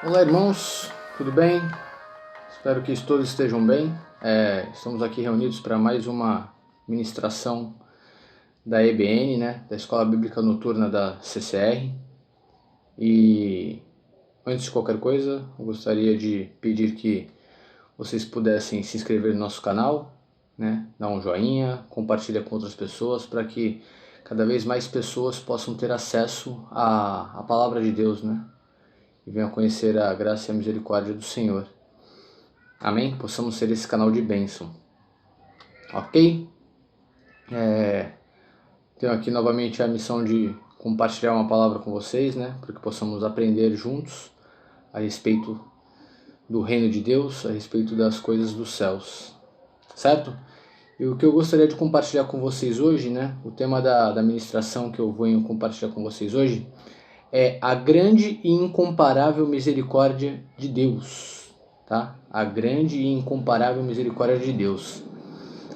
Olá, irmãos, tudo bem? Espero que todos estejam bem. Estamos aqui reunidos para mais uma ministração da EBN, da Escola Bíblica Noturna da CCR. E antes de qualquer coisa, eu gostaria de pedir que vocês pudessem se inscrever no nosso canal, dar um joinha, compartilhar com outras pessoas para que cada vez mais pessoas possam ter acesso à Palavra de Deus, e venham conhecer a graça e a misericórdia do Senhor. Amém? Possamos ser esse canal de bênção. Ok? Tenho aqui novamente a missão de compartilhar uma palavra com vocês, para que possamos aprender juntos a respeito do reino de Deus, a respeito das coisas dos céus. Certo? E o que eu gostaria de compartilhar com vocês hoje, o tema da ministração que eu venho compartilhar com vocês hoje, é a grande e incomparável misericórdia de Deus. Tá? A grande e incomparável misericórdia de Deus.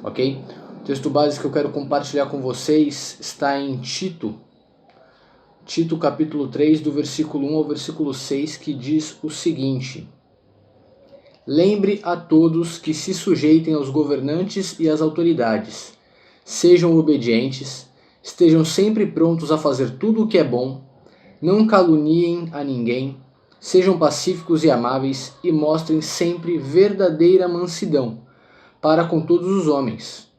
Ok? O texto base que eu quero compartilhar com vocês está em Tito capítulo 3, do versículo 1 ao versículo 6, que diz o seguinte: Lembre a todos que se sujeitem aos governantes e às autoridades, sejam obedientes, estejam sempre prontos a fazer tudo o que é bom, não caluniem a ninguém, sejam pacíficos e amáveis e mostrem sempre verdadeira mansidão para com todos os homens.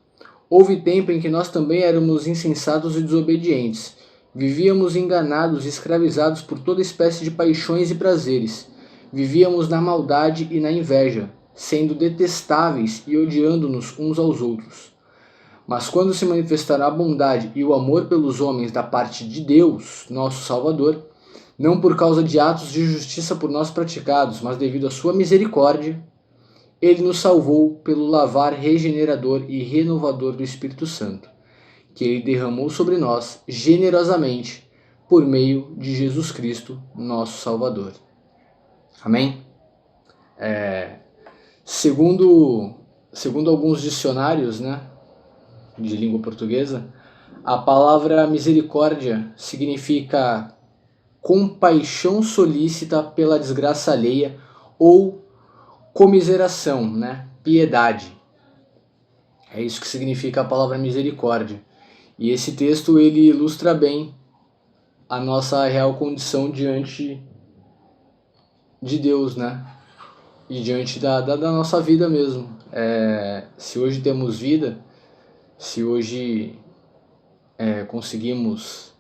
Houve tempo em que nós também éramos insensatos e desobedientes. Vivíamos enganados e escravizados por toda espécie de paixões e prazeres. Vivíamos na maldade e na inveja, sendo detestáveis e odiando-nos uns aos outros. Mas quando se manifestaram a bondade e o amor pelos homens da parte de Deus, nosso Salvador, não por causa de atos de justiça por nós praticados, mas devido à sua misericórdia, Ele nos salvou pelo lavar regenerador e renovador do Espírito Santo, que Ele derramou sobre nós generosamente por meio de Jesus Cristo, nosso Salvador. Amém? Segundo alguns dicionários, de língua portuguesa, a palavra misericórdia significa compaixão solícita pela desgraça alheia ou comiseração, piedade. É isso que significa a palavra misericórdia. E esse texto ele ilustra bem a nossa real condição diante de Deus, e diante da nossa vida mesmo. Se hoje temos vida, se hoje conseguimos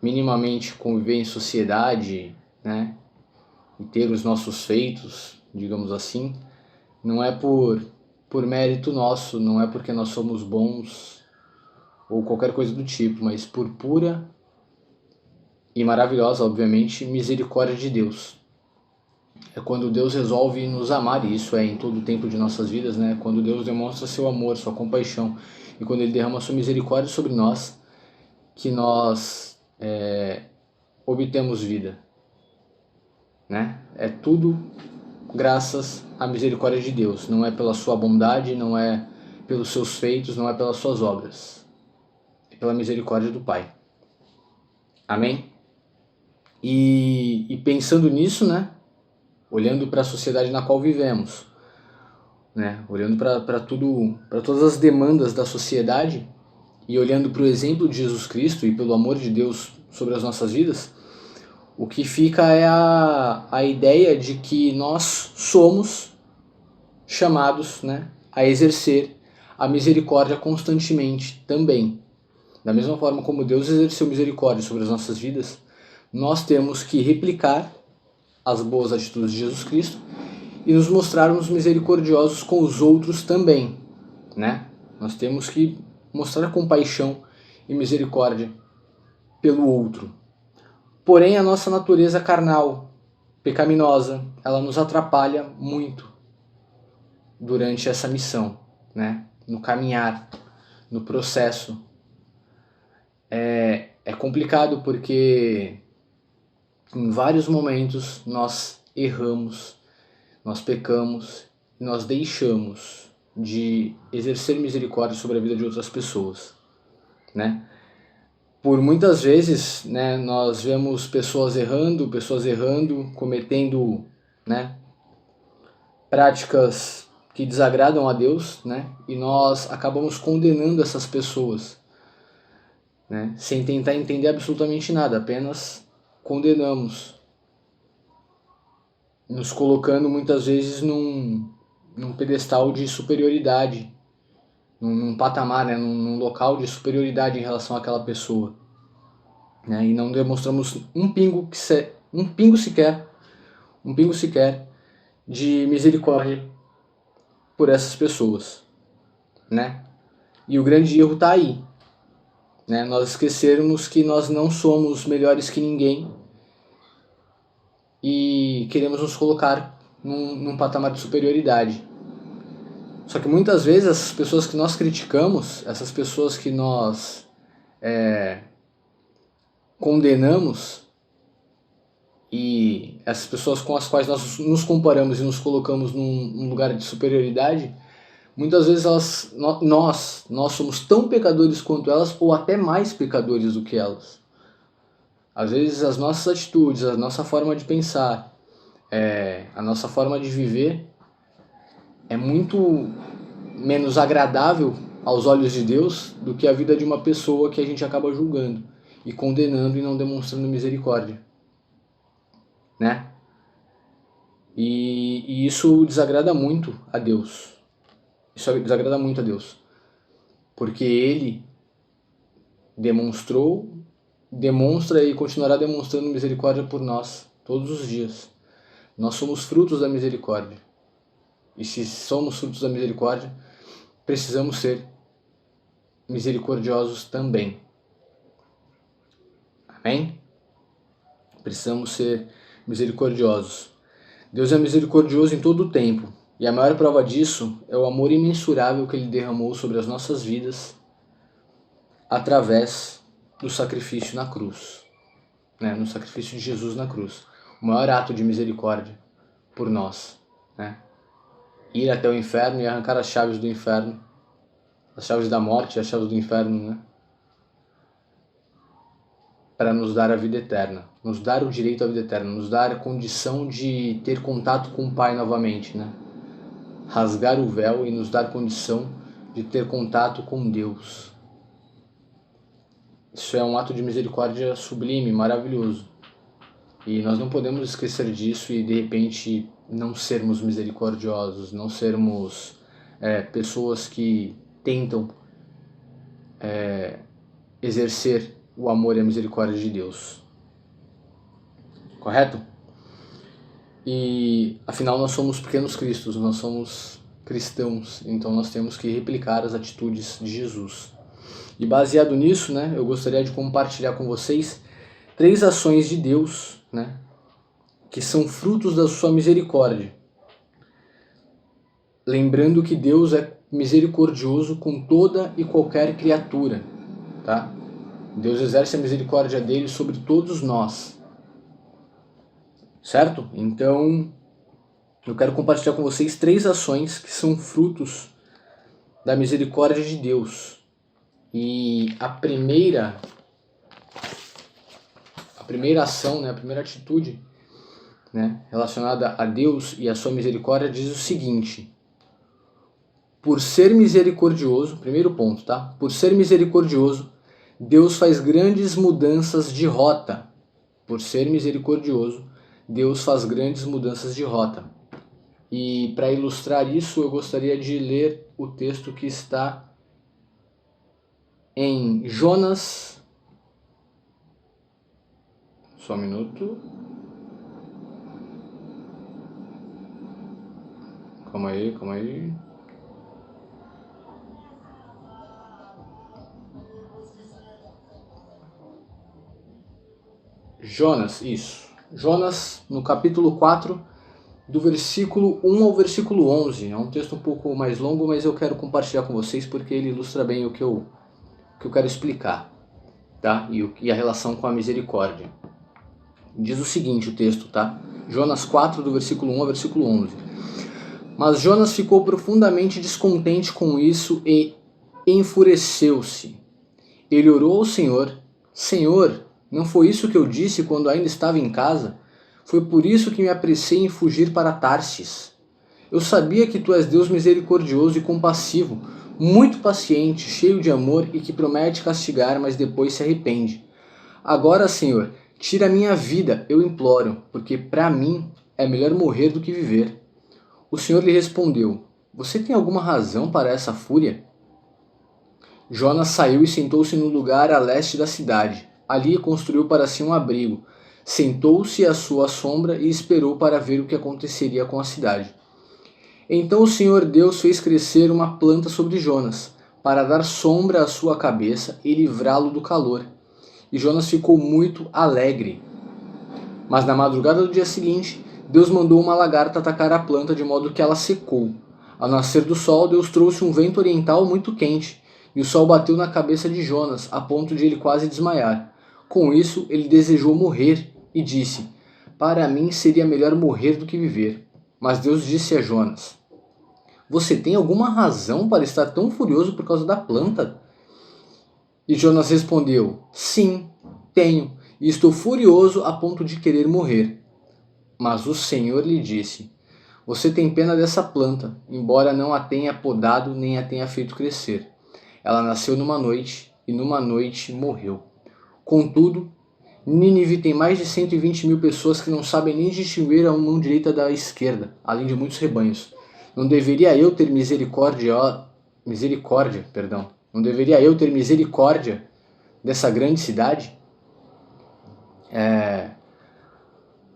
minimamente conviver em sociedade, e ter os nossos feitos, digamos assim, não é por mérito nosso, não é porque nós somos bons ou qualquer coisa do tipo, mas por pura e maravilhosa, obviamente, misericórdia de Deus. É quando Deus resolve nos amar, e isso é em todo o tempo de nossas vidas, quando Deus demonstra seu amor, sua compaixão, e quando Ele derrama sua misericórdia sobre nós, que nós obtemos vida. É tudo graças à misericórdia de Deus. Não é pela sua bondade, não é pelos seus feitos, não é pelas suas obras. É pela misericórdia do Pai. Amém? E pensando nisso, olhando para a sociedade na qual vivemos, olhando para todas as demandas da sociedade e olhando para o exemplo de Jesus Cristo e pelo amor de Deus sobre as nossas vidas, o que fica é a ideia de que nós somos chamados a exercer a misericórdia constantemente também. Da mesma forma como Deus exerceu misericórdia sobre as nossas vidas, nós temos que replicar as boas atitudes de Jesus Cristo e nos mostrarmos misericordiosos com os outros também. Nós temos que mostrar compaixão e misericórdia pelo outro. Porém, a nossa natureza carnal, pecaminosa, ela nos atrapalha muito durante essa missão, no caminhar, no processo. É complicado porque em vários momentos nós erramos, nós pecamos, nós deixamos de exercer misericórdia sobre a vida de outras pessoas, Por muitas vezes, né, nós vemos pessoas errando, cometendo, né, práticas que desagradam a Deus, né, e nós acabamos condenando essas pessoas, né, sem tentar entender absolutamente nada, apenas condenamos, nos colocando muitas vezes num pedestal de superioridade, num patamar, né, num local de superioridade em relação àquela pessoa, né, e não demonstramos um pingo sequer de misericórdia por essas pessoas, né? E o grande erro está aí, né? Nós esquecermos que nós não somos melhores que ninguém e queremos nos colocar num patamar de superioridade. Só que muitas vezes essas pessoas que nós criticamos, essas pessoas que nós condenamos e essas pessoas com as quais nós nos comparamos e nos colocamos num lugar de superioridade, muitas vezes nós somos tão pecadores quanto elas ou até mais pecadores do que elas. Às vezes as nossas atitudes, a nossa forma de pensar, a nossa forma de viver é muito menos agradável aos olhos de Deus do que a vida de uma pessoa que a gente acaba julgando e condenando e não demonstrando misericórdia, né? E isso desagrada muito a Deus. Isso desagrada muito a Deus, porque Ele demonstra e continuará demonstrando misericórdia por nós todos os dias. Nós somos frutos da misericórdia. E se somos frutos da misericórdia, precisamos ser misericordiosos também. Amém? Precisamos ser misericordiosos. Deus é misericordioso em todo o tempo. E a maior prova disso é o amor imensurável que Ele derramou sobre as nossas vidas através do sacrifício na cruz, né? No sacrifício de Jesus na cruz. O maior ato de misericórdia por nós, né? Ir até o inferno e arrancar as chaves do inferno, as chaves da morte e as chaves do inferno, né? Para nos dar a vida eterna, nos dar o direito à vida eterna, nos dar a condição de ter contato com o Pai novamente, né? Rasgar o véu e nos dar condição de ter contato com Deus. Isso é um ato de misericórdia sublime, maravilhoso. E nós não podemos esquecer disso e de repente não sermos misericordiosos, não sermos pessoas que tentam exercer o amor e a misericórdia de Deus. Correto? E afinal nós somos pequenos cristos, nós somos cristãos, então nós temos que replicar as atitudes de Jesus. E baseado nisso, né, eu gostaria de compartilhar com vocês 3 ações de Deus, né, que são frutos da sua misericórdia. Lembrando que Deus é misericordioso com toda e qualquer criatura, tá? Deus exerce a misericórdia dele sobre todos nós. Certo? Então, eu quero compartilhar com vocês 3 ações que são frutos da misericórdia de Deus. E a primeira ação, né, a primeira atitude, né, relacionada a Deus e a sua misericórdia diz o seguinte: por ser misericordioso, primeiro ponto, tá? Por ser misericordioso, Deus faz grandes mudanças de rota. Por ser misericordioso, Deus faz grandes mudanças de rota. E para ilustrar isso, eu gostaria de ler o texto que está em Jonas. Só um minuto. Calma aí. Jonas, isso. Jonas, no capítulo 4, do versículo 1 ao versículo 11. É um texto um pouco mais longo, mas eu quero compartilhar com vocês porque ele ilustra bem o que eu quero explicar, tá? E a relação com a misericórdia. Diz o seguinte o texto, tá? Jonas 4, do versículo 1 ao versículo 11. Mas Jonas ficou profundamente descontente com isso e enfureceu-se. Ele orou ao Senhor Senhor, não foi isso que eu disse quando ainda estava em casa? Foi por isso que me apressei em fugir para Tarsis. Eu sabia que tu és Deus misericordioso e compassivo, muito paciente, cheio de amor e que promete castigar, mas depois se arrepende. Agora, Senhor, tira a minha vida, eu imploro, porque para mim é melhor morrer do que viver. O Senhor lhe respondeu: Você tem alguma razão para essa fúria? Jonas saiu e sentou-se no lugar a leste da cidade. Ali construiu para si um abrigo. Sentou-se à sua sombra e esperou para ver o que aconteceria com a cidade. Então o Senhor Deus fez crescer uma planta sobre Jonas, para dar sombra à sua cabeça e livrá-lo do calor. E Jonas ficou muito alegre. Mas na madrugada do dia seguinte, Deus mandou uma lagarta atacar a planta de modo que ela secou. Ao nascer do sol, Deus trouxe um vento oriental muito quente, e o sol bateu na cabeça de Jonas, a ponto de ele quase desmaiar. Com isso, ele desejou morrer e disse: Para mim seria melhor morrer do que viver. Mas Deus disse a Jonas: Você tem alguma razão para estar tão furioso por causa da planta? E Jonas respondeu: Sim, tenho, e estou furioso a ponto de querer morrer. Mas o Senhor lhe disse: Você tem pena dessa planta, embora não a tenha podado nem a tenha feito crescer. Ela nasceu numa noite, e numa noite morreu. Contudo, Nínive tem mais de 120 mil pessoas que não sabem nem distinguir a mão direita da esquerda, além de muitos rebanhos. Não deveria eu ter Não deveria eu ter misericórdia dessa grande cidade?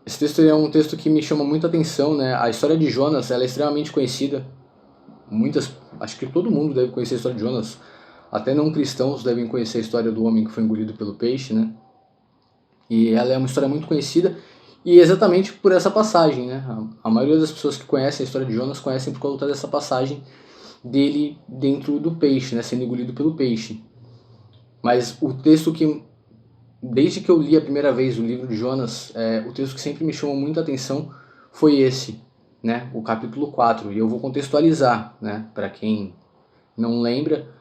Esse texto é um texto que me chama muita atenção, né? A história de Jonas, ela é extremamente conhecida. Acho que todo mundo deve conhecer a história de Jonas. Até não cristãos devem conhecer a história do homem que foi engolido pelo peixe, né? E ela é uma história muito conhecida, e exatamente por essa passagem, né? A maioria das pessoas que conhecem a história de Jonas conhecem por conta dessa passagem dele dentro do peixe, né? Sendo engolido pelo peixe. Mas o texto que, desde que eu li a primeira vez o livro de Jonas, o texto que sempre me chamou muita atenção foi esse, né? O capítulo 4. E eu vou contextualizar, né? Para quem não lembra,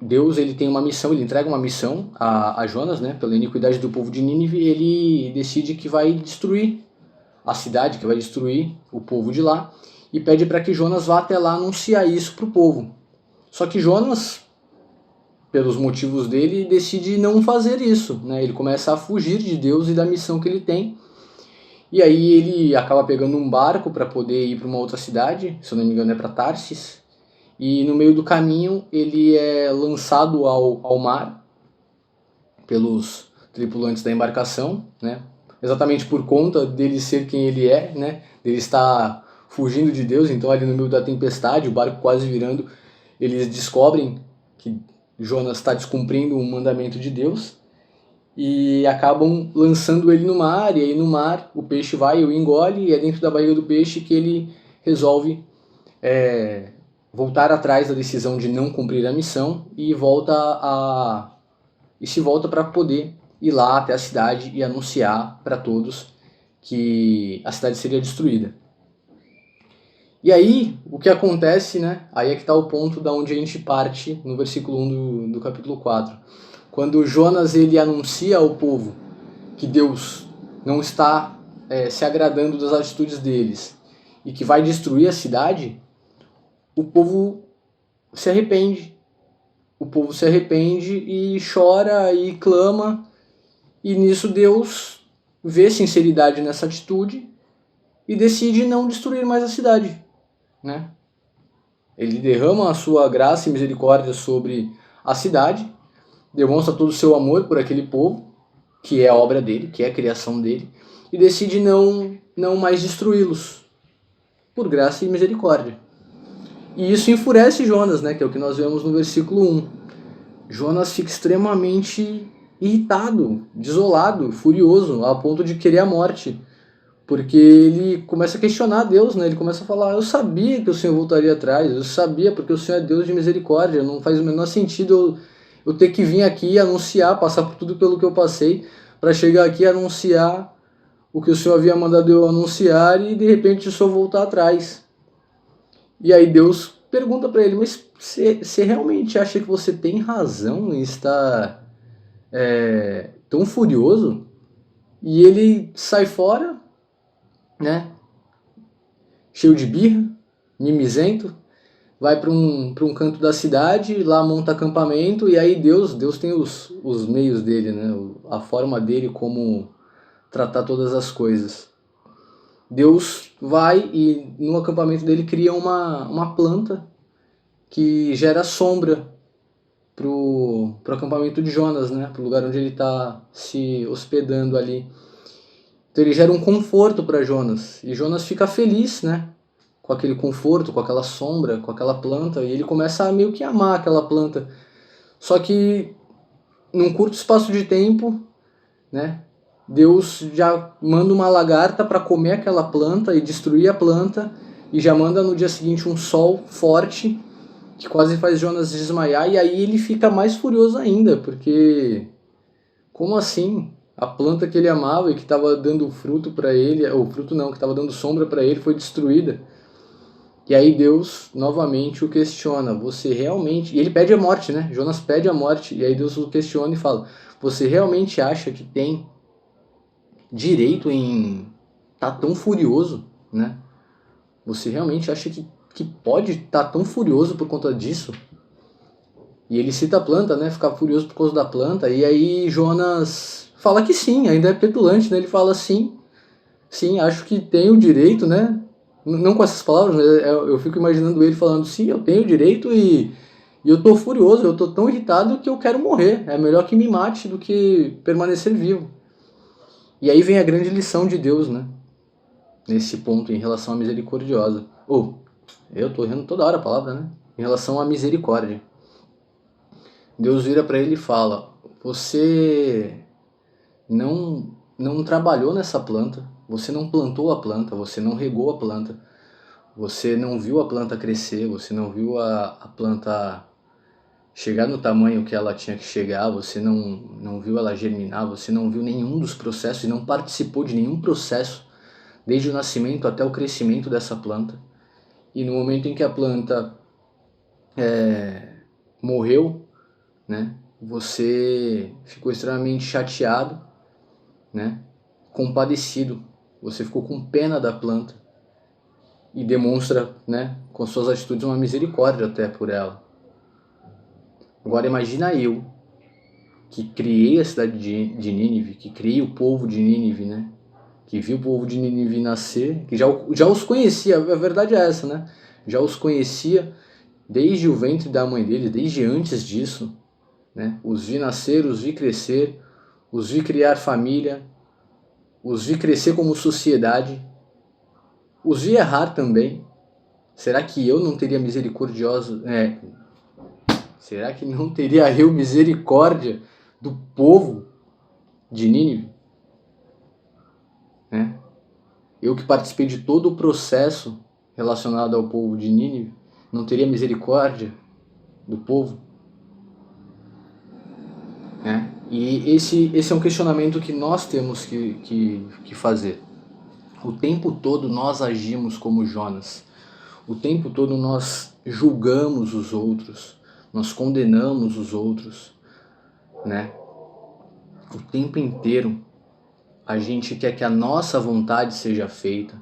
Deus ele tem uma missão, ele entrega uma missão a Jonas, né? Pela iniquidade do povo de Nínive, ele decide que vai destruir a cidade, que vai destruir o povo de lá, e pede para que Jonas vá até lá anunciar isso para o povo. Só que Jonas, pelos motivos dele, decide não fazer isso, né? Ele começa a fugir de Deus e da missão que ele tem, e aí ele acaba pegando um barco para poder ir para uma outra cidade, se eu não me engano é para Tarsis, e no meio do caminho ele é lançado ao mar pelos tripulantes da embarcação, né? Exatamente por conta dele ser quem ele é, né? Ele está fugindo de Deus, então ali no meio da tempestade, o barco quase virando, eles descobrem que Jonas está descumprindo um mandamento de Deus e acabam lançando ele no mar, e aí no mar o peixe vai e o engole, e é dentro da barriga do peixe que ele resolve voltar atrás da decisão de não cumprir a missão e se volta para poder ir lá até a cidade e anunciar para todos que a cidade seria destruída. E aí, o que acontece, né? Aí é que está o ponto da onde a gente parte no versículo 1 do capítulo 4. Quando Jonas ele anuncia ao povo que Deus não está se agradando das atitudes deles e que vai destruir a cidade, o povo se arrepende. O povo se arrepende e chora e clama, e nisso Deus vê sinceridade nessa atitude e decide não destruir mais a cidade, né? Ele derrama a sua graça e misericórdia sobre a cidade, demonstra todo o seu amor por aquele povo, que é a obra dele, que é a criação dele, e decide não mais destruí-los, por graça e misericórdia. E isso enfurece Jonas, né, que é o que nós vemos no versículo 1. Jonas fica extremamente irritado, desolado, furioso, a ponto de querer a morte. Porque ele começa a questionar Deus, né? Ele começa a falar: eu sabia que o Senhor voltaria atrás, eu sabia, porque o Senhor é Deus de misericórdia, não faz o menor sentido eu ter que vir aqui anunciar, passar por tudo pelo que eu passei, para chegar aqui e anunciar o que o Senhor havia mandado eu anunciar e de repente o Senhor voltar atrás. E aí Deus pergunta para ele: mas você realmente acha que você tem razão em estar tão furioso, e ele sai fora, né, cheio de birra, mimizento, vai para um canto da cidade, lá monta acampamento, e aí Deus tem os meios dele, né, a forma dele como tratar todas as coisas. Deus vai e no acampamento dele cria uma planta que gera sombra pro acampamento de Jonas, né, pro lugar onde ele está se hospedando ali. Então ele gera um conforto para Jonas, e Jonas fica feliz, né, com aquele conforto, com aquela sombra, com aquela planta, e ele começa a meio que amar aquela planta. Só que num curto espaço de tempo, né, Deus já manda uma lagarta para comer aquela planta e destruir a planta, e já manda no dia seguinte um sol forte que quase faz Jonas desmaiar, e aí ele fica mais furioso ainda, porque como assim? A planta que ele amava e que estava dando fruto para ele, ou fruto não, que estava dando sombra para ele, foi destruída. E aí Deus novamente o questiona: você realmente. E ele pede a morte, né? Jonas pede a morte, e aí Deus o questiona e fala: você realmente acha que tem direito em estar tão furioso, né? Você realmente acha que pode estar tão furioso por conta disso? E ele cita a planta, né? Ficar furioso por causa da planta. E aí Jonas fala que sim, ainda é petulante, né? Ele fala sim, sim, acho que tenho o direito, né? Não com essas palavras, mas eu fico imaginando ele falando: sim, eu tenho o direito e eu tô furioso, eu tô tão irritado que eu quero morrer. É melhor que me mate do que permanecer vivo. E aí vem a grande lição de Deus, né? Nesse ponto, em relação à misericordiosa. Eu tô errando toda hora a palavra, né? Em relação à misericórdia. Deus vira para ele e fala: você não trabalhou nessa planta, você não plantou a planta, você não regou a planta, você não viu a planta crescer, você não viu a planta chegar no tamanho que ela tinha que chegar, você não viu ela germinar, você não viu nenhum dos processos e não participou de nenhum processo, desde o nascimento até o crescimento dessa planta. E no momento em que a planta morreu, né, você ficou extremamente chateado, né, compadecido, você ficou com pena da planta e demonstra, né, com suas atitudes uma misericórdia até por ela. Agora imagina eu, que criei a cidade de Nínive, que criei o povo de Nínive, né, que vi o povo de Nínive nascer, que já os conhecia, a verdade é essa, né, já os conhecia desde o ventre da mãe deles, desde antes disso, né, os vi nascer, os vi crescer, os vi criar família, os vi crescer como sociedade, os vi errar também. Será que eu não teria misericordioso? Será que não teria eu misericórdia do povo de Nínive? Né? Eu que participei de todo o processo relacionado ao povo de Nínive, não teria misericórdia do povo? Né? E esse é um questionamento que nós temos que fazer. O tempo todo nós agimos como Jonas. O tempo todo nós julgamos os outros, nós condenamos os outros, né? O tempo inteiro a gente quer que a nossa vontade seja feita.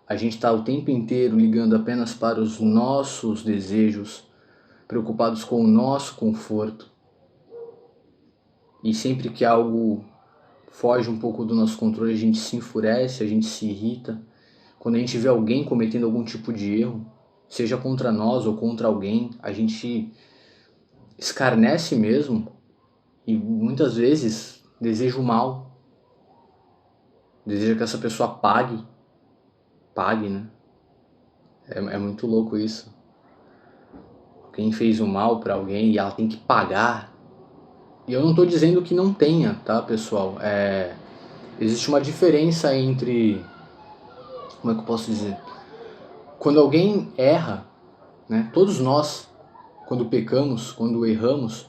A gente está o tempo inteiro ligando apenas para os nossos desejos, preocupados com o nosso conforto. E sempre que algo foge um pouco do nosso controle, a gente se enfurece, a gente se irrita. Quando a gente vê alguém cometendo algum tipo de erro, seja contra nós ou contra alguém, a gente escarnece mesmo e muitas vezes deseja o mal, deseja que essa pessoa pague, né? É muito louco isso. Quem fez o mal pra alguém e ela tem que pagar. E eu não tô dizendo que não tenha, tá, pessoal? Existe uma diferença entre... Como é que eu posso dizer? Quando alguém erra, né? Todos nós, quando pecamos, quando erramos,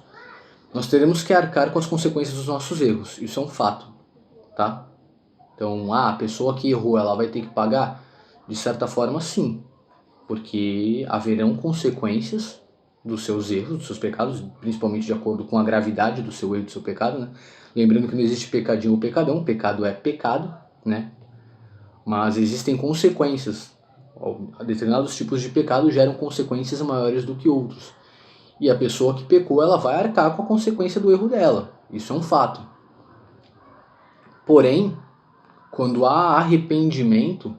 nós teremos que arcar com as consequências dos nossos erros. Isso é um fato, tá? Então, a pessoa que errou, ela vai ter que pagar? De certa forma, sim. Porque haverão consequências dos seus erros, dos seus pecados, principalmente de acordo com a gravidade do seu erro e do seu pecado, né? Lembrando que não existe pecadinho ou pecadão, pecado é pecado, né? Mas existem consequências. Determinados tipos de pecado geram consequências maiores do que outros. E a pessoa que pecou, ela vai arcar com a consequência do erro dela. Isso é um fato. Porém, quando há arrependimento,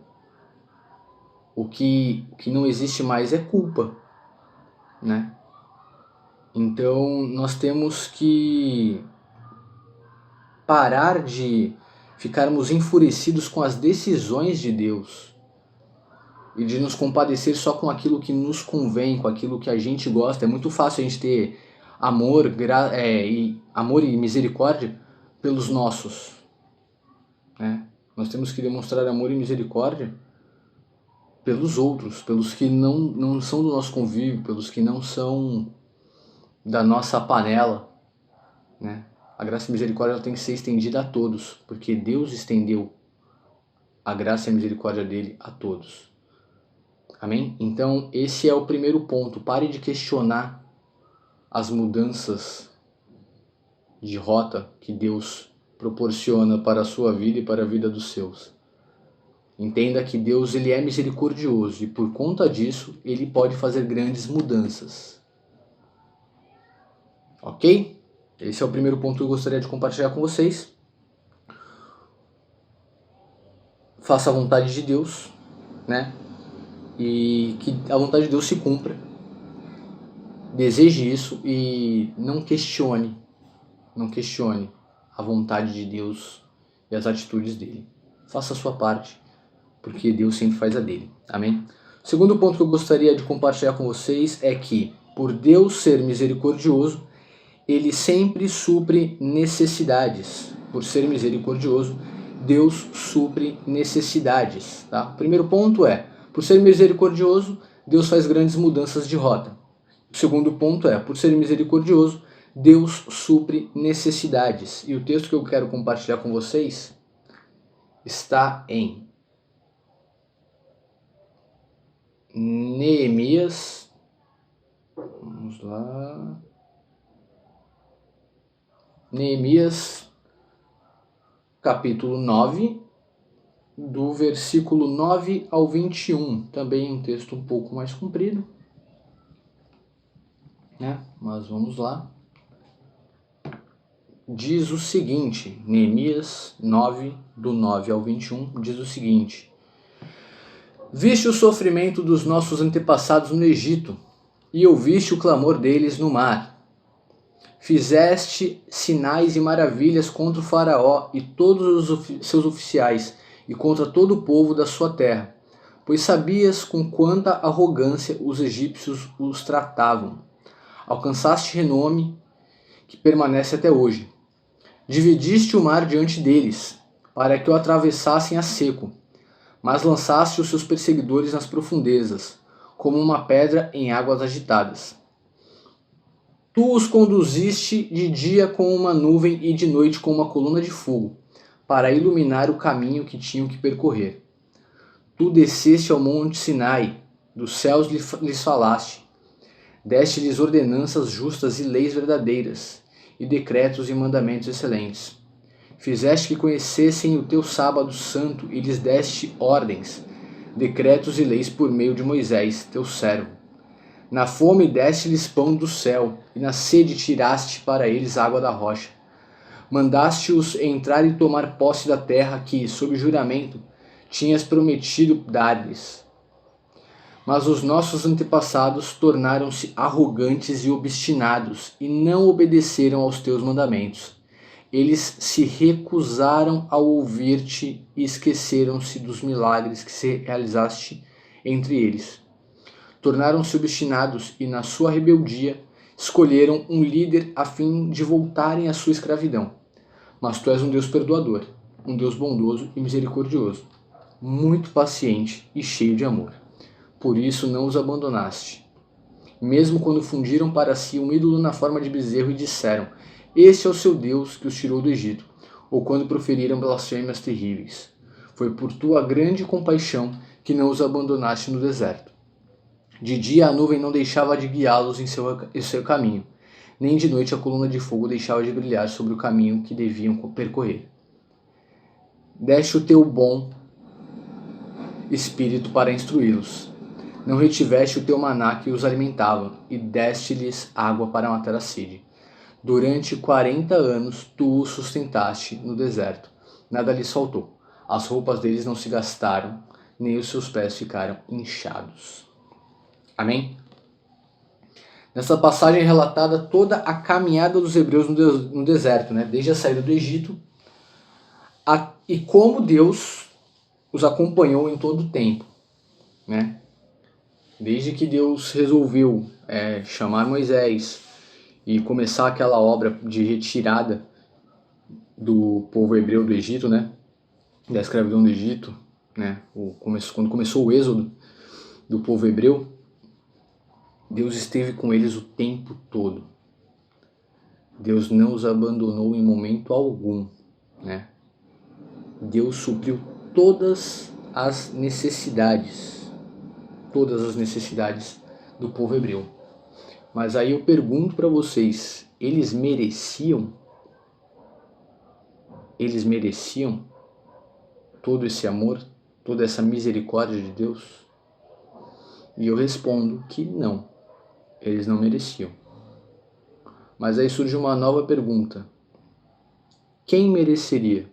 o que não existe mais é culpa, né? Então, nós temos que parar de ficarmos enfurecidos com as decisões de Deus e de nos compadecer só com aquilo que nos convém, com aquilo que a gente gosta. É muito fácil a gente ter amor, amor e misericórdia pelos nossos, né? Nós temos que demonstrar amor e misericórdia pelos outros, pelos que não são do nosso convívio, pelos que não são da nossa panela, né? A graça e a misericórdia ela tem que ser estendida a todos, porque Deus estendeu a graça e a misericórdia dele a todos. Amém? Então esse é o primeiro ponto. Pare de questionar as mudanças de rota que Deus proporciona para a sua vida e para a vida dos seus. Entenda que Deus ele é misericordioso e por conta disso ele pode fazer grandes mudanças. Ok? Esse é o primeiro ponto que eu gostaria de compartilhar com vocês. Faça a vontade de Deus, né? E que a vontade de Deus se cumpra. Deseje isso e não questione a vontade de Deus e as atitudes dele. Faça a sua parte, porque Deus sempre faz a dele. Amém? O segundo ponto que eu gostaria de compartilhar com vocês é que, por Deus ser misericordioso, ele sempre supre necessidades. Por ser misericordioso, Deus supre necessidades. Tá? O primeiro ponto é, por ser misericordioso, Deus faz grandes mudanças de rota. O segundo ponto é, por ser misericordioso, Deus supre necessidades. E o texto que eu quero compartilhar com vocês está em Neemias. Vamos lá. Neemias, capítulo 9, do versículo 9 ao 21. Também um texto um pouco mais comprido, né? Mas vamos lá. Diz o seguinte, Neemias 9, do 9 ao 21, diz o seguinte: Viste o sofrimento dos nossos antepassados no Egito, e ouviste o clamor deles no mar. Fizeste sinais e maravilhas contra o faraó e todos os seus oficiais, e contra todo o povo da sua terra, pois sabias com quanta arrogância os egípcios os tratavam. Alcançaste renome que permanece até hoje. Dividiste o mar diante deles, para que o atravessassem a seco, mas lançaste os seus perseguidores nas profundezas, como uma pedra em águas agitadas. Tu os conduziste de dia com uma nuvem e de noite com uma coluna de fogo, para iluminar o caminho que tinham que percorrer. Tu desceste ao monte Sinai, dos céus lhes falaste, deste-lhes ordenanças justas e leis verdadeiras, e decretos e mandamentos excelentes. Fizeste que conhecessem o teu sábado santo e lhes deste ordens, decretos e leis por meio de Moisés, teu servo. Na fome deste-lhes pão do céu, e na sede tiraste para eles água da rocha. Mandaste-os entrar e tomar posse da terra que, sob juramento, tinhas prometido dar-lhes. Mas os nossos antepassados tornaram-se arrogantes e obstinados, e não obedeceram aos teus mandamentos. Eles se recusaram a ouvir-te e esqueceram-se dos milagres que se realizaste entre eles. Tornaram-se obstinados e, na sua rebeldia, escolheram um líder a fim de voltarem à sua escravidão. Mas tu és um Deus perdoador, um Deus bondoso e misericordioso, muito paciente e cheio de amor. Por isso não os abandonaste. Mesmo quando fundiram para si um ídolo na forma de bezerro e disseram, este é o seu Deus que os tirou do Egito, ou quando proferiram blasfêmias terríveis. Foi por tua grande compaixão que não os abandonaste no deserto. De dia a nuvem não deixava de guiá-los em seu caminho, nem de noite a coluna de fogo deixava de brilhar sobre o caminho que deviam percorrer. Deste o teu bom espírito para instruí-los. Não retiveste o teu maná que os alimentava, e deste-lhes água para matar a sede. Durante 40 anos tu os sustentaste no deserto. Nada lhes faltou. As roupas deles não se gastaram, nem os seus pés ficaram inchados. Amém? Nessa passagem é relatada toda a caminhada dos hebreus no deserto, né? Desde a saída do Egito, e como Deus os acompanhou em todo o tempo, né? Desde que Deus resolveu chamar Moisés e começar aquela obra de retirada do povo hebreu do Egito, né? Da escravidão do Egito, né? Quando começou o êxodo do povo hebreu, Deus esteve com eles o tempo todo. Deus não os abandonou em momento algum, né? Deus supriu todas as necessidades do povo hebreu. Mas aí eu pergunto para vocês, eles mereciam todo esse amor, toda essa misericórdia de Deus? E eu respondo que não, eles não mereciam. Mas aí surge uma nova pergunta: quem mereceria?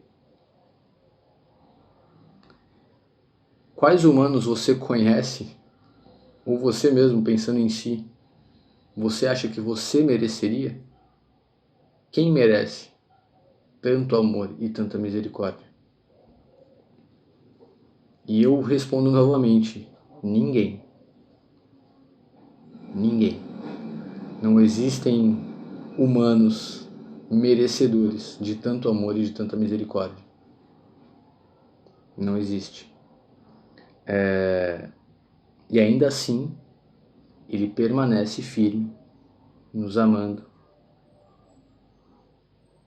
Quais humanos você conhece, ou você mesmo pensando em si, você acha que você mereceria? Quem merece tanto amor e tanta misericórdia? E eu respondo novamente: ninguém. Ninguém. Não existem humanos merecedores de tanto amor e de tanta misericórdia. Não existe. E ainda assim, ele permanece firme, nos amando,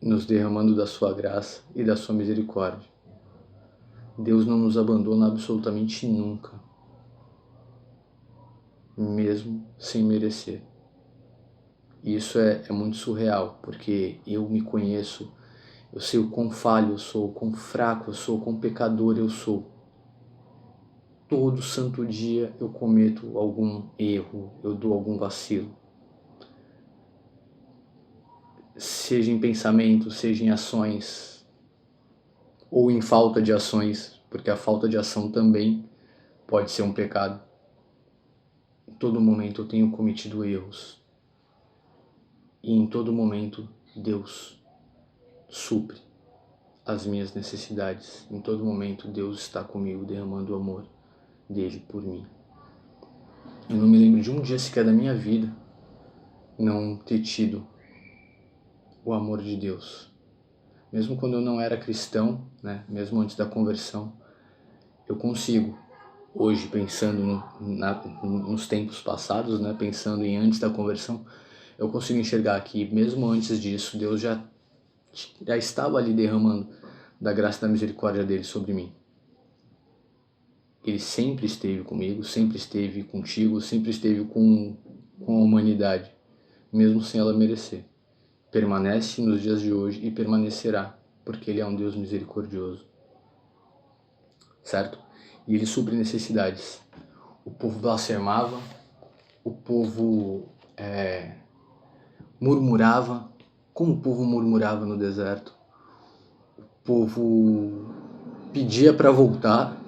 nos derramando da sua graça e da sua misericórdia. Deus não nos abandona absolutamente nunca, mesmo sem merecer. E isso é muito surreal, porque eu me conheço, eu sei o quão falho eu sou, o quão fraco eu sou, o quão pecador eu sou. Todo santo dia eu cometo algum erro, eu dou algum vacilo. Seja em pensamento, seja em ações, ou em falta de ações, porque a falta de ação também pode ser um pecado. Em todo momento eu tenho cometido erros. E em todo momento Deus supre as minhas necessidades. Em todo momento Deus está comigo, derramando o amor dele por mim. Eu não me lembro de um dia sequer da minha vida não ter tido o amor de Deus. Mesmo quando eu não era cristão, né, mesmo antes da conversão, eu consigo, hoje pensando nos tempos passados, né, pensando em antes da conversão, eu consigo enxergar que mesmo antes disso, Deus já estava ali derramando da graça e da misericórdia dele sobre mim. Ele sempre esteve comigo, sempre esteve contigo, sempre esteve com a humanidade, mesmo sem ela merecer. Permanece nos dias de hoje e permanecerá, porque ele é um Deus misericordioso. Certo? E ele supre necessidades. O povo blasfemava, o povo murmurava. Como o povo murmurava no deserto? O povo pedia para voltar.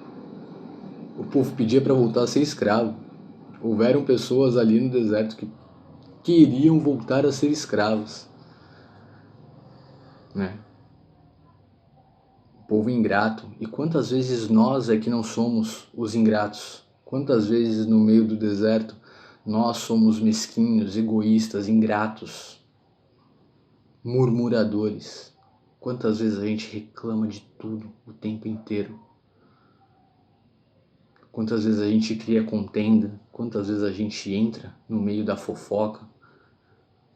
O povo pedia para voltar a ser escravo. Houveram pessoas ali no deserto que queriam voltar a ser escravos, né? Povo ingrato. E quantas vezes nós é que não somos os ingratos? Quantas vezes no meio do deserto nós somos mesquinhos, egoístas, ingratos, murmuradores? Quantas vezes a gente reclama de tudo o tempo inteiro? Quantas vezes a gente cria contenda? Quantas vezes a gente entra no meio da fofoca?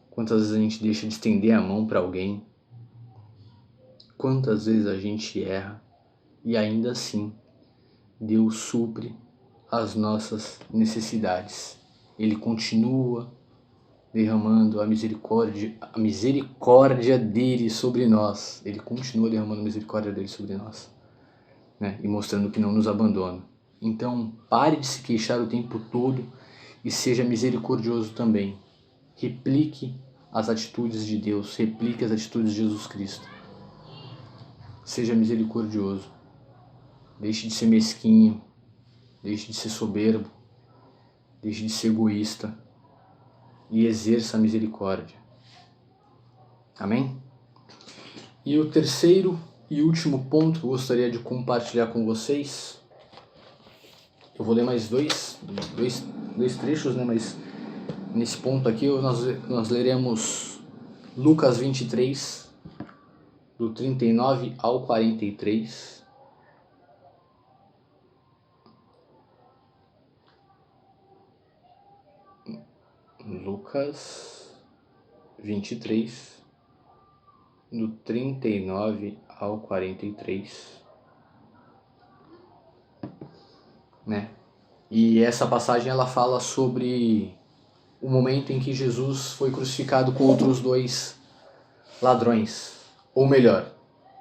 Quantas vezes a gente deixa de estender a mão para alguém? Quantas vezes a gente erra e ainda assim Deus supre as nossas necessidades. Ele continua derramando a misericórdia dele sobre nós. Ele continua derramando a misericórdia dele sobre nós, né? E mostrando que não nos abandona. Então, pare de se queixar o tempo todo e seja misericordioso também. Replique as atitudes de Deus, replique as atitudes de Jesus Cristo. Seja misericordioso. Deixe de ser mesquinho, deixe de ser soberbo, deixe de ser egoísta e exerça a misericórdia. Amém? E o terceiro e último ponto que eu gostaria de compartilhar com vocês, eu vou ler mais dois trechos, né? Mas nesse ponto aqui nós leremos Lucas 23, do 39 ao 43. Lucas 23, do 39 ao 43, né? E essa passagem ela fala sobre o momento em que Jesus foi crucificado com outros dois ladrões. Ou melhor,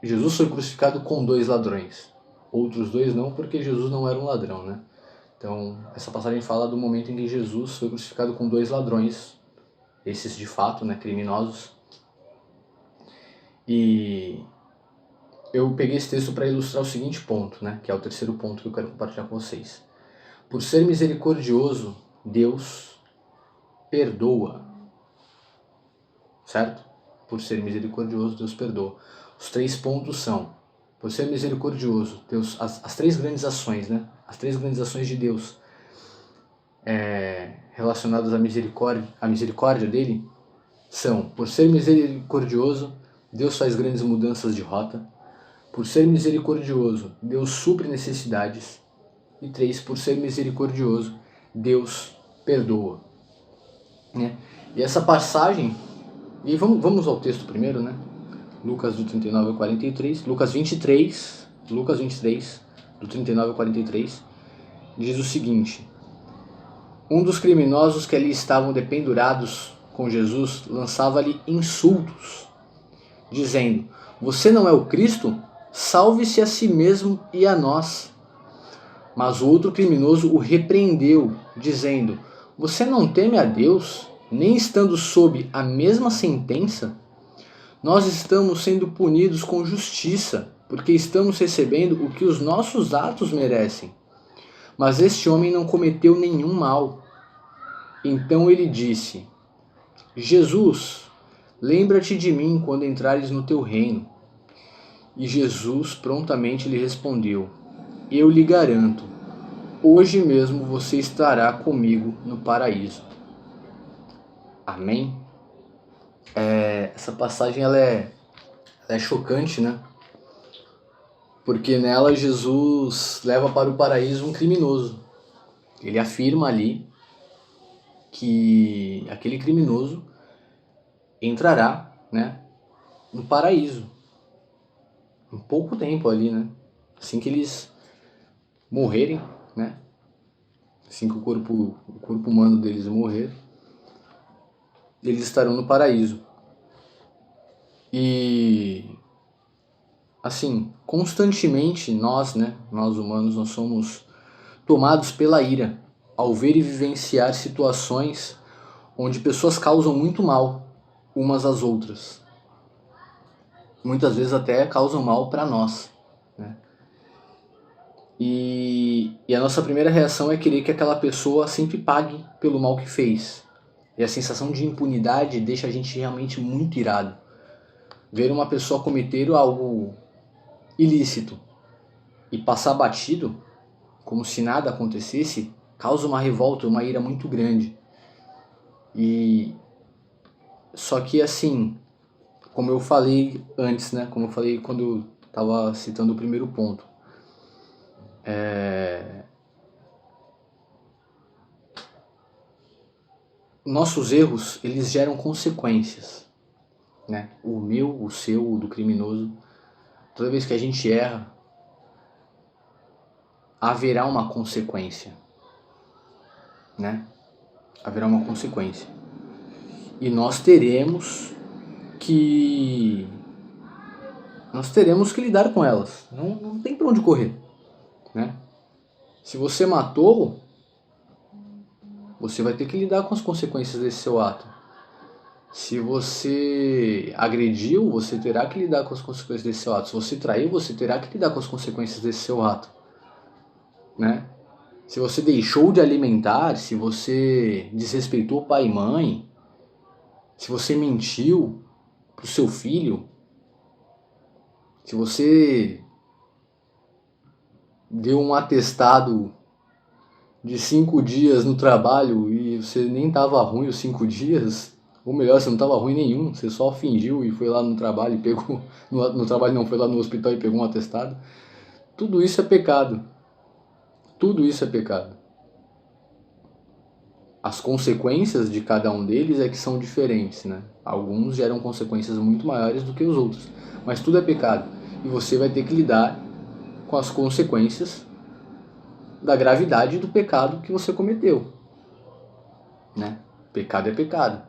Jesus foi crucificado com dois ladrões. Outros dois não, porque Jesus não era um ladrão, né? Então, essa passagem fala do momento em que Jesus foi crucificado com dois ladrões, esses de fato, né, criminosos. E eu peguei esse texto para ilustrar o seguinte ponto, né, que é o terceiro ponto que eu quero compartilhar com vocês. Por ser misericordioso, Deus perdoa, certo? Por ser misericordioso, Deus perdoa. Os 3 pontos são: por ser misericordioso, Deus, as 3 grandes ações, né? As 3 grandes ações de Deus relacionadas à misericórdia dele são: por ser misericordioso, Deus faz grandes mudanças de rota. Por ser misericordioso, Deus supre necessidades. E 3, por ser misericordioso, Deus perdoa, né? E essa passagem, e vamos ao texto primeiro, né? Lucas do 39 ao 43, Lucas 23, do 39 ao 43, diz o seguinte: um dos criminosos que ali estavam dependurados com Jesus lançava-lhe insultos, dizendo: você não é o Cristo? Salve-se a si mesmo e a nós. Mas o outro criminoso o repreendeu, dizendo: você não teme a Deus, nem estando sob a mesma sentença? Nós estamos sendo punidos com justiça, porque estamos recebendo o que os nossos atos merecem. Mas este homem não cometeu nenhum mal. Então ele disse: Jesus, lembra-te de mim quando entrares no teu reino. E Jesus prontamente lhe respondeu: eu lhe garanto, hoje mesmo você estará comigo no paraíso. Amém? Essa passagem ela é chocante, né? Porque nela Jesus leva para o paraíso um criminoso. Ele afirma ali que aquele criminoso entrará, né, no paraíso em pouco tempo ali, né? Assim que eles morrerem, né? Assim que o corpo humano deles morrer, eles estarão no paraíso. E assim, constantemente nós, né, nós humanos, nós somos tomados pela ira ao ver e vivenciar situações onde pessoas causam muito mal umas às outras. Muitas vezes até causam mal para nós, né? E a nossa primeira reação é querer que aquela pessoa sempre pague pelo mal que fez. E a sensação de impunidade deixa a gente realmente muito irado. Ver uma pessoa cometer algo ilícito e passar batido, como se nada acontecesse, causa uma revolta, uma ira muito grande. E só que assim, como eu falei antes, né? Como eu falei quando eu estava citando o primeiro ponto, nossos erros, eles geram consequências, né? O meu, o seu, o do criminoso. Toda vez que a gente erra, haverá uma consequência, né? Haverá uma consequência. E nós teremos que lidar com elas. Não tem para onde correr, né? Se você matou, você vai ter que lidar com as consequências desse seu ato. Se você agrediu, você terá que lidar com as consequências desse seu ato. Se você traiu, você terá que lidar com as consequências desse seu ato, né? Se você deixou de alimentar, se você desrespeitou pai e mãe, se você mentiu pro seu filho, se você deu um atestado de 5 dias no trabalho e você nem tava ruim os 5 dias, ou melhor, você não tava ruim nenhum, você só fingiu e foi lá no trabalho e pegou, no trabalho não, foi lá no hospital e pegou um atestado, tudo isso é pecado. Tudo isso é pecado. As consequências de cada um deles é que são diferentes, né? Alguns geram consequências muito maiores do que os outros, mas tudo é pecado. E você vai ter que lidar com as consequências da gravidade do pecado que você cometeu, né? Pecado é pecado.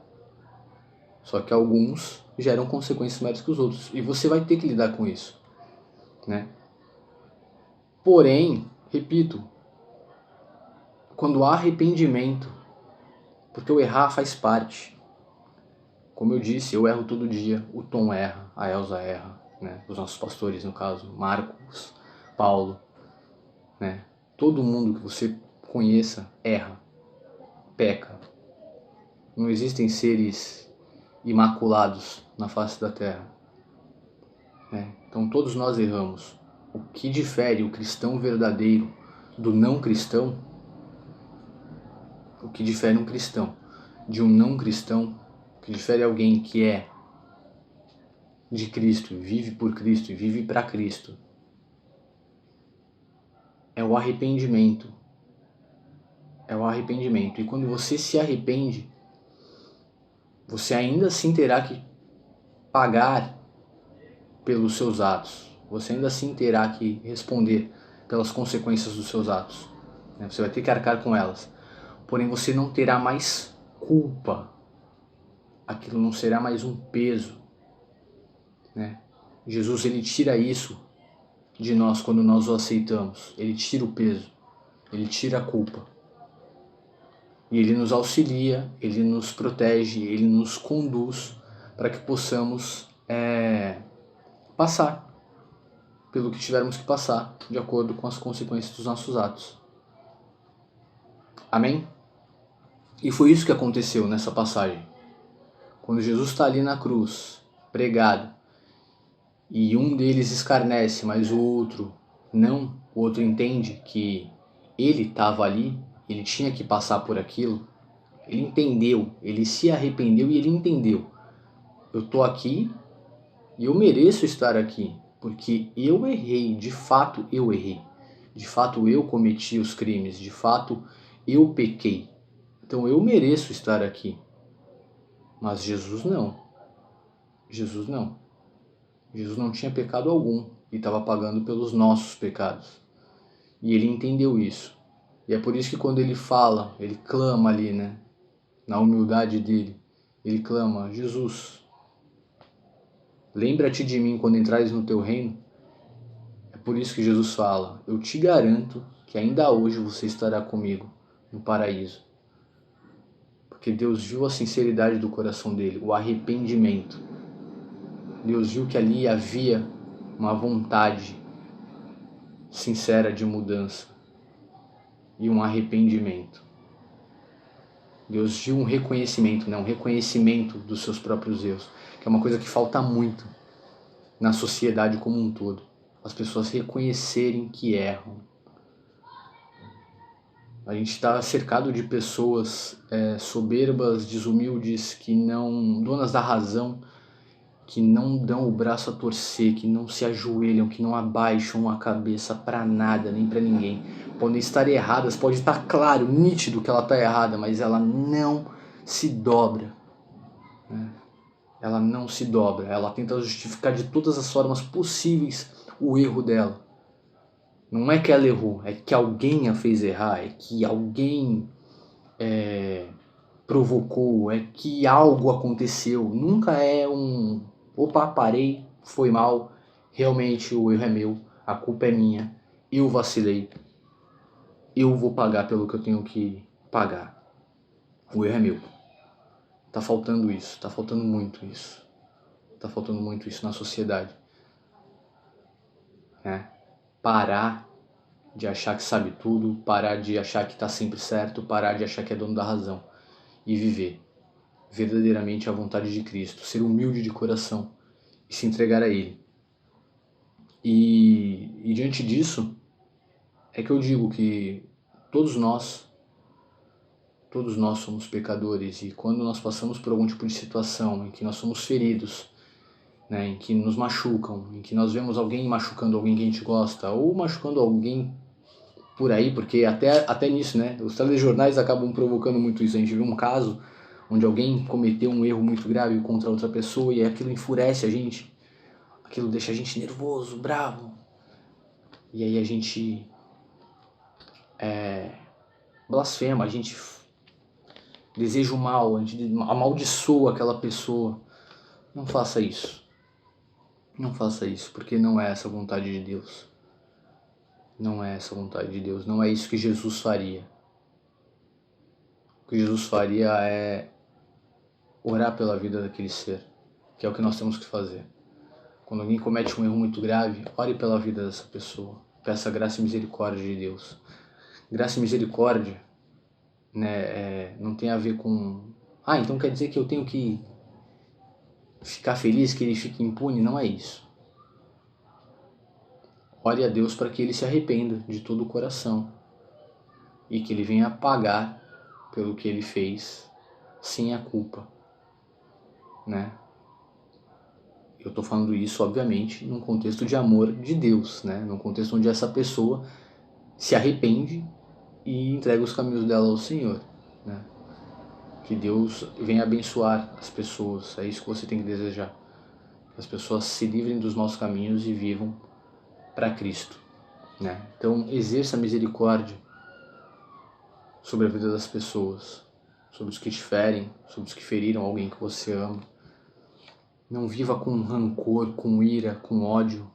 Só que alguns geram consequências maiores que os outros e você vai ter que lidar com isso, né? Porém, repito, quando há arrependimento, porque o errar faz parte. Como eu disse, eu erro todo dia, o Tom erra, a Elza erra, né? Os nossos pastores, no caso, Marcos, Paulo, né? Todo mundo que você conheça erra, peca. Não existem seres imaculados na face da terra, né? Então todos nós erramos. O que difere o cristão verdadeiro do não cristão, o que difere um cristão de um não cristão, o que difere alguém que é de Cristo, vive por Cristo e vive para Cristo, é o arrependimento. É o arrependimento. E quando você se arrepende, você ainda assim terá que pagar pelos seus atos. Você ainda assim terá que responder pelas consequências dos seus atos. Você vai ter que arcar com elas. Porém, você não terá mais culpa. Aquilo não será mais um peso, né? Jesus, ele tira isso de nós quando nós o aceitamos. Ele tira o peso. Ele tira a culpa. E ele nos auxilia, ele nos protege, ele nos conduz para que possamos passar pelo que tivermos que passar, de acordo com as consequências dos nossos atos. Amém? E foi isso que aconteceu nessa passagem. Quando Jesus está ali na cruz, pregado, e um deles escarnece, mas o outro não, o outro entende que ele estava ali, ele tinha que passar por aquilo, ele entendeu, ele se arrependeu e ele entendeu. Eu estou aqui e eu mereço estar aqui, porque eu errei, de fato eu errei. De fato eu cometi os crimes, de fato eu pequei. Então eu mereço estar aqui. Mas Jesus não. Jesus não. Jesus não tinha pecado algum e estava pagando pelos nossos pecados. E ele entendeu isso. E é por isso que quando ele fala, ele clama ali, né? Na humildade dele, ele clama: Jesus, lembra-te de mim quando entrares no teu reino. É por isso que Jesus fala: eu te garanto que ainda hoje você estará comigo no paraíso. Porque Deus viu a sinceridade do coração dele, o arrependimento. Deus viu que ali havia uma vontade sincera de mudança e um arrependimento. Deus viu um reconhecimento, né? Um reconhecimento dos seus próprios erros, que é uma coisa que falta muito na sociedade como um todo. As pessoas reconhecerem que erram. A gente está cercado de pessoas soberbas, desumildes, que não, donas da razão, que não dão o braço a torcer, que não se ajoelham, que não abaixam a cabeça para nada, nem para ninguém. Podem estar erradas, pode estar claro, nítido que ela está errada, mas ela não se dobra, né? Ela não se dobra, ela tenta justificar de todas as formas possíveis o erro dela. Não é que ela errou, é que alguém a fez errar, é que alguém provocou, é que algo aconteceu. Nunca é opa, parei, foi mal, realmente o erro é meu, a culpa é minha, eu vacilei, eu vou pagar pelo que eu tenho que pagar. O erro é meu. Tá faltando isso, tá faltando muito isso. Tá faltando muito isso na sociedade. Né? Parar de achar que sabe tudo, parar de achar que tá sempre certo, parar de achar que é dono da razão. E viver verdadeiramente a vontade de Cristo, ser humilde de coração e se entregar a Ele. E diante disso, é que eu digo que todos nós somos pecadores, e quando nós passamos por algum tipo de situação em que nós somos feridos, né, em que nos machucam, em que nós vemos alguém machucando alguém que a gente gosta, ou machucando alguém por aí, porque até nisso, né, os telejornais acabam provocando muito isso. A gente viu um caso onde alguém cometeu um erro muito grave contra outra pessoa e aquilo enfurece a gente, aquilo deixa a gente nervoso, bravo, e aí a gente blasfema, a gente deseja o mal, a gente amaldiçoa aquela pessoa. Não faça isso. Não faça isso, porque não é essa a vontade de Deus. Não é essa a vontade de Deus. Não é isso que Jesus faria. O que Jesus faria é orar pela vida daquele ser, que é o que nós temos que fazer. Quando alguém comete um erro muito grave, ore pela vida dessa pessoa. Peça graça e misericórdia de Deus. Graça e misericórdia, né, não tem a ver com... então quer dizer que eu tenho que ficar feliz que ele fique impune? Não é isso. Ore a Deus para que ele se arrependa de todo o coração e que ele venha pagar pelo que ele fez sem a culpa, né? Eu estou falando isso, obviamente, num contexto de amor de Deus, né? Num contexto onde essa pessoa se arrepende e entrega os caminhos dela ao Senhor, né? Que Deus venha abençoar as pessoas, é isso que você tem que desejar. Que as pessoas se livrem dos maus caminhos e vivam para Cristo, né? Então, exerça misericórdia sobre a vida das pessoas, sobre os que te ferem, sobre os que feriram alguém que você ama. Não viva com rancor, com ira, com ódio.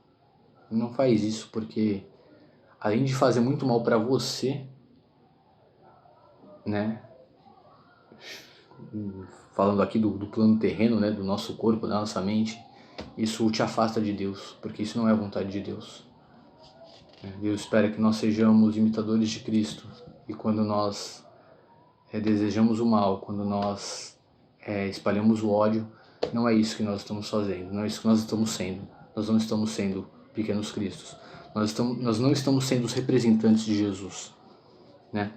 Não faz isso, porque além de fazer muito mal para você, né? Falando aqui do plano terreno, né? Do nosso corpo, da nossa mente, isso te afasta de Deus, porque isso não é a vontade de Deus. Deus espera que nós sejamos imitadores de Cristo, e quando nós desejamos o mal, quando nós espalhamos o ódio, não é isso que nós estamos fazendo, não é isso que nós estamos sendo. Nós não estamos sendo pequenos cristos. Nós não estamos sendo os representantes de Jesus, né?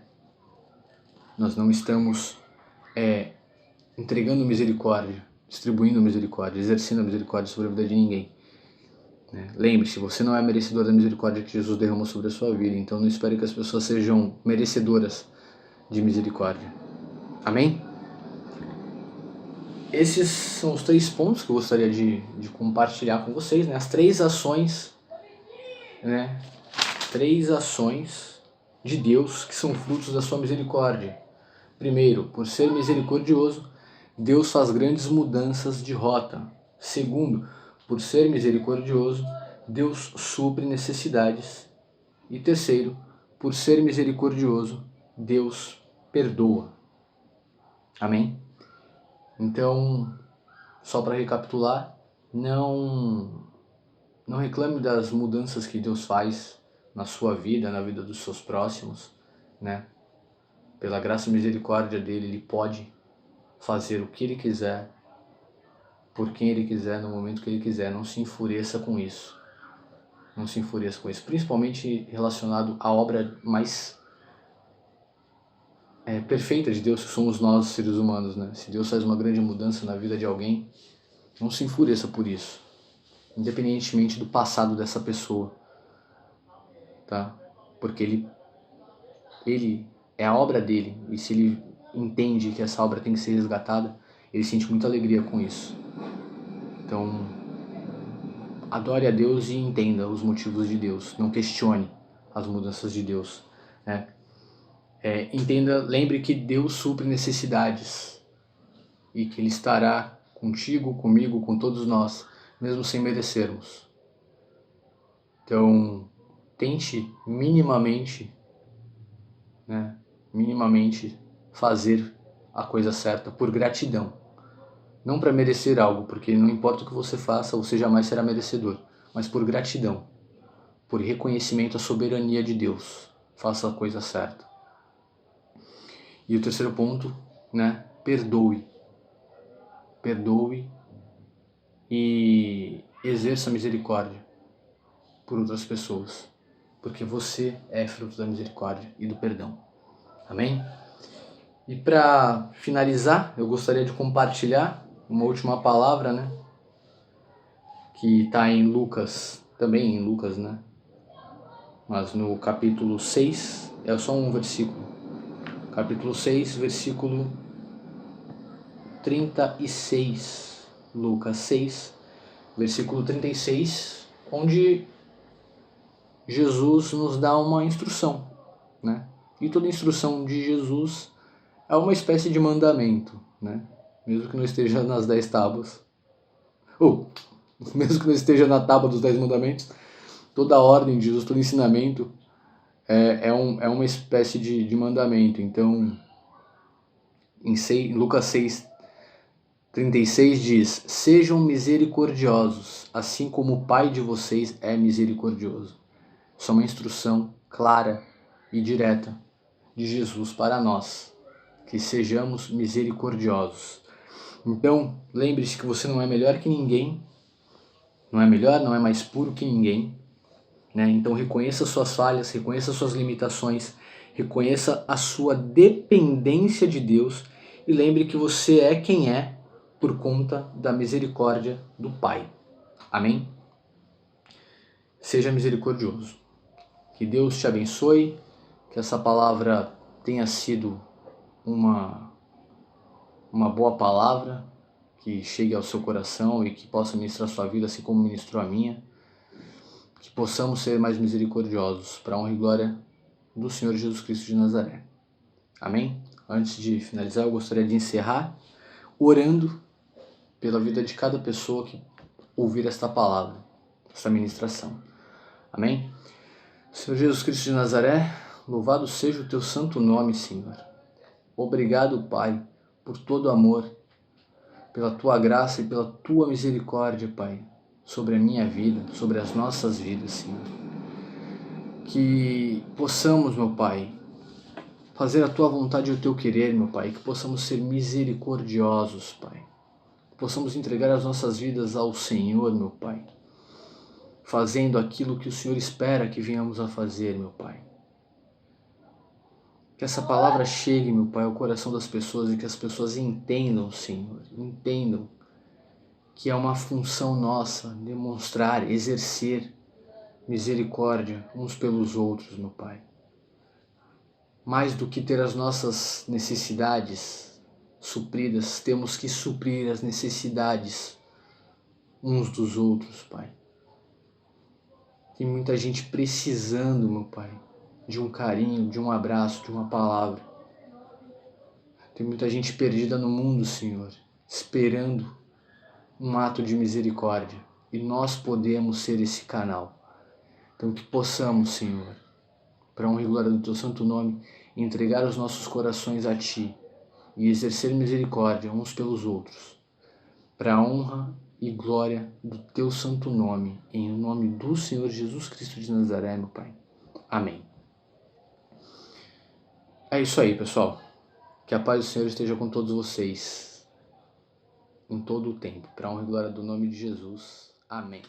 Nós não estamos entregando misericórdia, distribuindo misericórdia, exercendo a misericórdia sobre a vida de ninguém. Né? Lembre-se, você não é merecedor da misericórdia que Jesus derramou sobre a sua vida, então não espere que as pessoas sejam merecedoras de misericórdia. Amém? Esses são os 3 pontos que eu gostaria de compartilhar com vocês, né? As 3 ações, né? 3 ações de Deus que são frutos da sua misericórdia. Primeiro, por ser misericordioso, Deus faz grandes mudanças de rota. Segundo, por ser misericordioso, Deus supre necessidades. E terceiro, por ser misericordioso, Deus perdoa. Amém? Então, só para recapitular, não reclame das mudanças que Deus faz na sua vida, na vida dos seus próximos, né? Pela graça e misericórdia dele, ele pode fazer o que ele quiser, por quem ele quiser, no momento que ele quiser. Não se enfureça com isso. Não se enfureça com isso, principalmente relacionado à obra mais perfeita de Deus, que somos nós, seres humanos, né? Se Deus faz uma grande mudança na vida de alguém, não se enfureça por isso, independentemente do passado dessa pessoa, tá? Porque ele é a obra dele, e se ele entende que essa obra tem que ser resgatada, ele sente muita alegria com isso. Então, adore a Deus e entenda os motivos de Deus, não questione as mudanças de Deus, né? Entenda, lembre que Deus supre necessidades e que Ele estará contigo, comigo, com todos nós, mesmo sem merecermos. Então, tente minimamente fazer a coisa certa por gratidão. Não para merecer algo, porque não importa o que você faça, você jamais será merecedor, mas por gratidão, por reconhecimento à soberania de Deus. Faça a coisa certa. E o terceiro ponto, perdoe. Perdoe e exerça misericórdia por outras pessoas, porque você é fruto da misericórdia e do perdão. Amém? E para finalizar, eu gostaria de compartilhar uma última palavra, que está em Lucas, também em Lucas, mas no capítulo 6, é só um versículo. Capítulo 6, versículo 36. Lucas 6, versículo 36, onde Jesus nos dá uma instrução, E toda instrução de Jesus é uma espécie de mandamento, Mesmo que não esteja nas 10 tábuas. Ou, mesmo que não esteja na tábua dos 10 mandamentos, toda a ordem de Jesus, todo ensinamento é uma espécie de mandamento. Então, em Lucas 6, 36 diz: sejam misericordiosos, assim como o Pai de vocês é misericordioso. Isso é uma instrução clara e direta de Jesus para nós, que sejamos misericordiosos. Então, lembre-se que você não é melhor que ninguém, não é melhor, não é mais puro que ninguém, Então reconheça suas falhas, reconheça suas limitações, reconheça a sua dependência de Deus e lembre que você é quem é por conta da misericórdia do Pai. Amém? Seja misericordioso. Que Deus te abençoe, que essa palavra tenha sido uma boa palavra, que chegue ao seu coração e que possa ministrar a sua vida assim como ministrou a minha. Que possamos ser mais misericordiosos para a honra e glória do Senhor Jesus Cristo de Nazaré. Amém? Antes de finalizar, eu gostaria de encerrar orando pela vida de cada pessoa que ouvir esta palavra, esta ministração. Amém? Senhor Jesus Cristo de Nazaré, louvado seja o teu santo nome, Senhor. Obrigado, Pai, por todo o amor, pela tua graça e pela tua misericórdia, Pai, sobre a minha vida, sobre as nossas vidas, Senhor. Que possamos, meu Pai, fazer a tua vontade e o teu querer, meu Pai, que possamos ser misericordiosos, Pai. Que possamos entregar as nossas vidas ao Senhor, meu Pai, fazendo aquilo que o Senhor espera que venhamos a fazer, meu Pai. Que essa palavra chegue, meu Pai, ao coração das pessoas e que as pessoas entendam, Senhor, entendam que é uma função nossa demonstrar, exercer misericórdia uns pelos outros, meu Pai. Mais do que ter as nossas necessidades supridas, temos que suprir as necessidades uns dos outros, Pai. Tem muita gente precisando, meu Pai, de um carinho, de um abraço, de uma palavra. Tem muita gente perdida no mundo, Senhor, esperando um ato de misericórdia. E nós podemos ser esse canal. Então que possamos, Senhor, para a honra e glória do teu santo nome, entregar os nossos corações a Ti e exercer misericórdia uns pelos outros, para a honra e glória do teu santo nome, em nome do Senhor Jesus Cristo de Nazaré, meu Pai. Amém. É isso aí, pessoal. Que a paz do Senhor esteja com todos vocês, em todo o tempo, para a honra e glória do nome de Jesus. Amém.